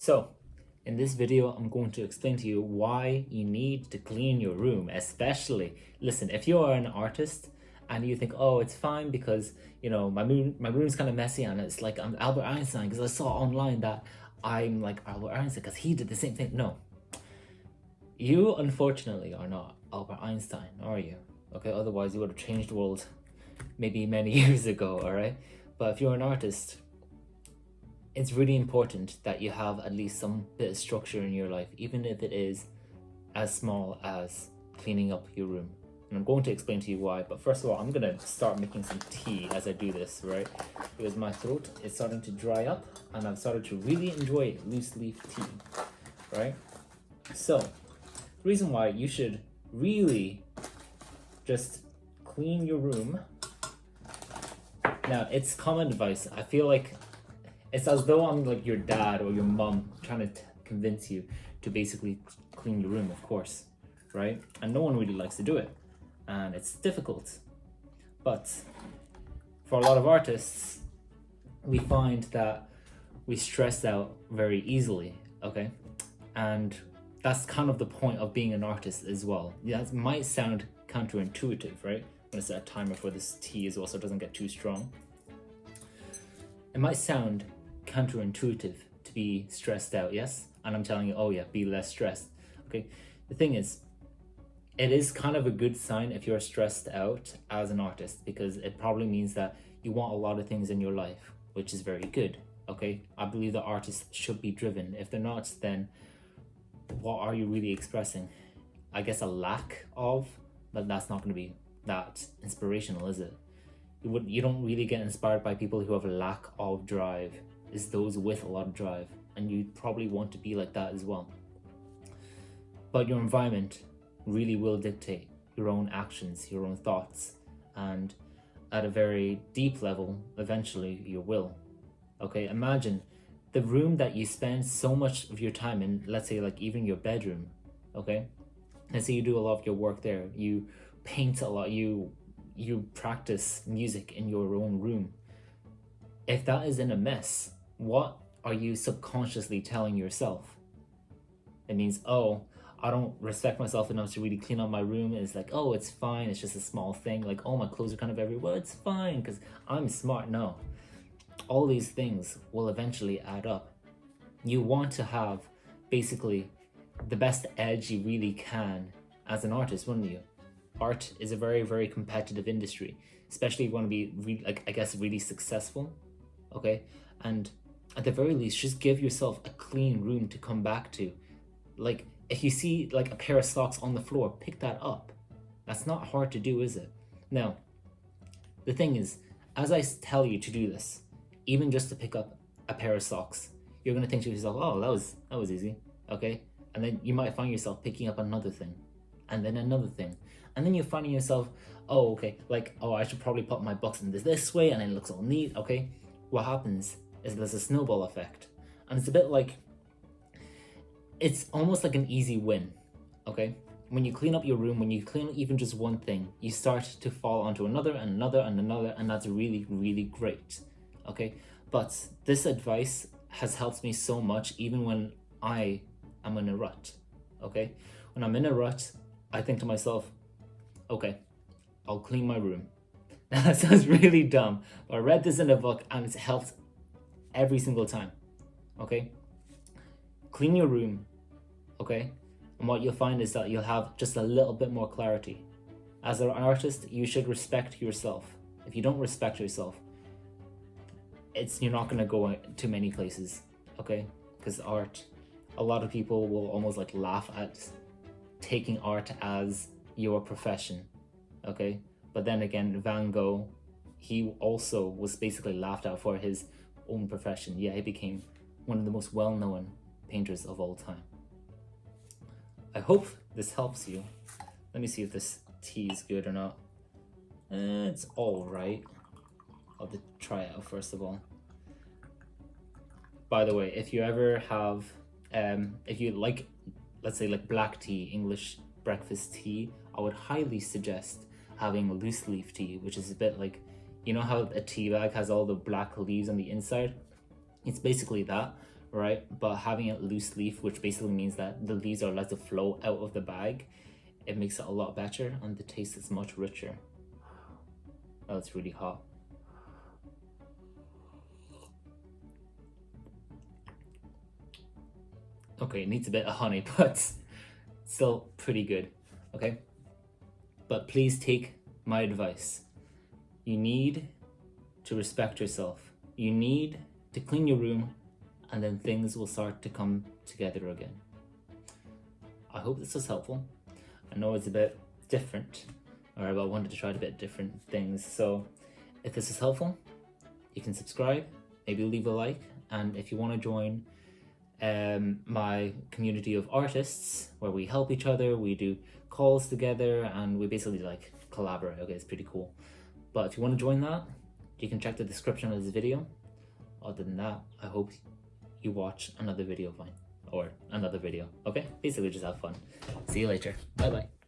So, in this video, I'm going to explain to you why you need to clean your room, especially, listen, if you are an artist and you think, oh, it's fine because, my room's kind of messy and it's like I'm Albert Einstein because I saw online that I'm like Albert Einstein because he did the same thing. No, you unfortunately are not Albert Einstein, are you? Okay, otherwise you would have changed the world maybe many years ago, all right? But if you're an artist, it's really important that you have at least some bit of structure in your life, even if it is as small as cleaning up your room. And I'm going to explain to you why, but first of all, I'm gonna start making some tea as I do this, right? Because my throat is starting to dry up and I've started to really enjoy loose leaf tea, right? So, the reason why you should really just clean your room. Now, it's common advice. I feel like it's as though I'm like your dad or your mom trying to convince you to basically clean your room, of course, right? And no one really likes to do it, and it's difficult. But for a lot of artists, we find that we stress out very easily, okay? And that's kind of the point of being an artist as well. That might sound counterintuitive, right? I'm gonna set a timer for this tea as well so it doesn't get too strong. It might sound counterintuitive to be stressed out, yes? And I'm telling you, oh yeah, be less stressed. Okay, the thing is, it is kind of a good sign if you're stressed out as an artist, because it probably means that you want a lot of things in your life, which is very good. Okay, I believe that artists should be driven. If they're not, then what are you really expressing? I guess a lack of, but that's not going to be that inspirational, is it? You don't really get inspired by people who have a lack of drive. It's those with a lot of drive, and you probably want to be like that as well. But your environment really will dictate your own actions, your own thoughts, and at a very deep level, eventually your will. Okay, imagine the room that you spend so much of your time in, let's say like even your bedroom, okay? Let's say you do a lot of your work there, you paint a lot, you practice music in your own room. If that is in a mess, what are you subconsciously telling yourself? It means, oh, I don't respect myself enough to really clean up my room. It's like, oh, it's fine, it's just a small thing. Like, oh, my clothes are kind of everywhere. It's fine because I'm smart. No, all these things will eventually add up. You want to have basically the best edge you really can as an artist, wouldn't you? Art is a very, very competitive industry, especially if you want to be really successful, okay? And at the very least, just give yourself a clean room to come back to. Like, if you see like a pair of socks on the floor, pick that up. That's not hard to do, is it? Now, the thing is, as I tell you to do this, even just to pick up a pair of socks, you're gonna think to yourself, oh, that was easy, okay? And then you might find yourself picking up another thing, and then another thing. And then you're finding yourself, oh, okay, like, oh, I should probably put my box in this way, and it looks all neat, okay? What happens is there's a snowball effect. And it's a bit like, it's almost like an easy win, okay? When you clean up your room, when you clean up even just one thing, you start to fall onto another and another and another, and that's really, really great, okay? But this advice has helped me so much even when I am in a rut, okay? When I'm in a rut, I think to myself, okay, I'll clean my room. Now that sounds really dumb, but I read this in a book and it's helped every single time, okay? Clean your room, okay? And what you'll find is that you'll have just a little bit more clarity. As an artist, you should respect yourself. If you don't respect yourself, you're not gonna go to many places, okay? Because art, a lot of people will almost like laugh at taking art as your profession, okay? But then again, Van Gogh, he also was basically laughed at for his own profession. Yeah, he became one of the most well-known painters of all time. I hope this helps you. Let me see if this tea is good or not. It's all right. I'll have to try it out first of all. By the way, if you ever have, if you like, let's say like black tea, English breakfast tea, I would highly suggest having loose leaf tea, which is a bit like, you know how a tea bag has all the black leaves on the inside? It's basically that, right? But having it loose leaf, which basically means that the leaves are allowed to flow out of the bag, it makes it a lot better and the taste is much richer. Oh, it's really hot. Okay, it needs a bit of honey, but still pretty good, okay? But please take my advice. You need to respect yourself. You need to clean your room, and then things will start to come together again. I hope this was helpful. I know it's a bit different, or I wanted to try a bit different things. So if this is helpful, you can subscribe, maybe leave a like, and if you want to join my community of artists where we help each other, we do calls together, and we basically like collaborate. Okay, it's pretty cool. But if you want to join that, you can check the description of this video. Other than that, I hope you watch another video of mine or another video. Okay, basically just have fun. See you later. Bye bye.